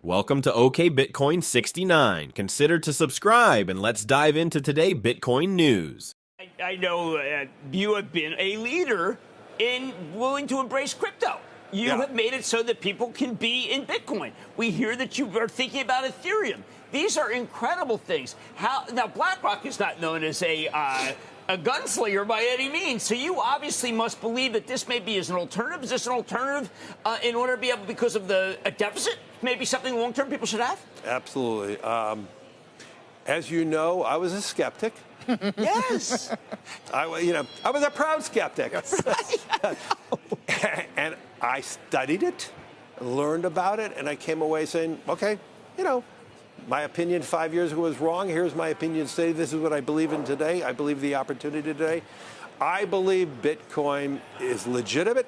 Welcome to OK Bitcoin 69. Consider to subscribe and let's dive into today Bitcoin news. I know you have been a leader in willing to embrace crypto. You have made it so that people can be in Bitcoin. We hear that you are thinking about Ethereum. These are incredible things. Now, Blackrock is not known as a gunslinger by any means. So you obviously must believe that this maybe is an alternative. Is this an alternative in order to be able, because of a deficit, maybe something long-term people should have? Absolutely. As you know, I was a skeptic. Yes. I was a proud skeptic. And I studied it, learned about it, and I came away saying, okay, my opinion 5 years ago was wrong. Here's my opinion today. This is what I believe in today. I believe the opportunity today. I believe Bitcoin is legitimate.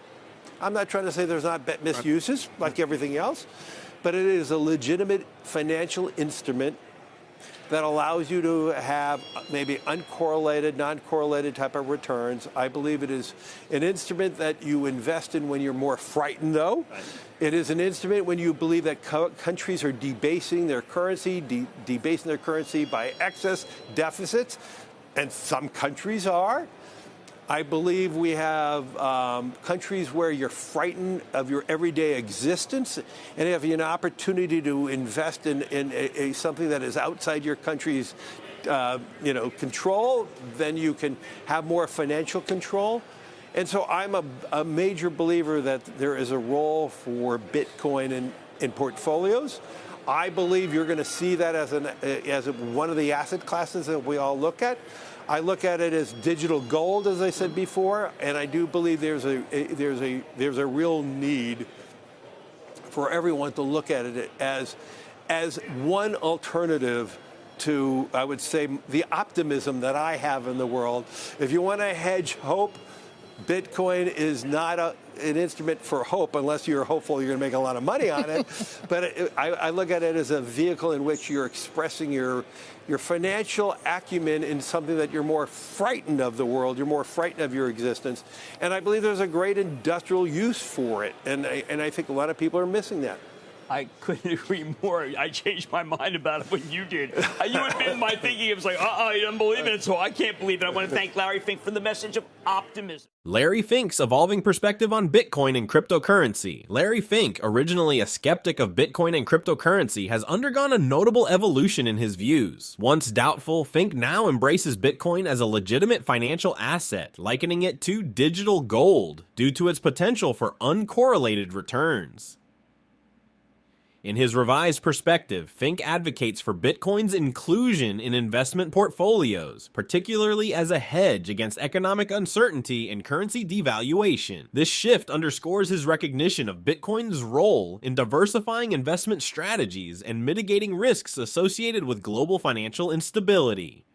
I'm not trying to say there's not misuses like everything else, but it is a legitimate financial instrument that allows you to have maybe uncorrelated, non-correlated type of returns. I believe it is an instrument that you invest in when you're more frightened, though. Right. It is an instrument when you believe that countries are debasing their currency, debasing their currency by excess deficits, and some countries are. I believe we have countries where you're frightened of your everyday existence, and if you have an opportunity to invest in something that is outside your country's control, then you can have more financial control. And so I'm a major believer that there is a role for Bitcoin in portfolios. I believe you're going to see that as one of the asset classes that we all look at. I look at it as digital gold, as I said before, and I do believe there's a real need for everyone to look at it as one alternative to, I would say, the optimism that I have in the world. If you want to hedge hope, Bitcoin is not an instrument for hope unless you're hopeful you're going to make a lot of money on it. But I look at it as a vehicle in which you're expressing your financial acumen in something that you're more frightened of the world, you're more frightened of your existence. And I believe there's a great industrial use for it. And I think a lot of people are missing that. I couldn't agree more. I changed my mind about it when you did. You had been my thinking. It was like, I don't believe in it, so I can't believe it. I want to thank Larry Fink for the message of optimism. Larry Fink's evolving perspective on Bitcoin and cryptocurrency. Larry Fink, originally a skeptic of Bitcoin and cryptocurrency, has undergone a notable evolution in his views. Once doubtful, Fink now embraces Bitcoin as a legitimate financial asset, likening it to digital gold due to its potential for uncorrelated returns. In his revised perspective, Fink advocates for Bitcoin's inclusion in investment portfolios, particularly as a hedge against economic uncertainty and currency devaluation. This shift underscores his recognition of Bitcoin's role in diversifying investment strategies and mitigating risks associated with global financial instability.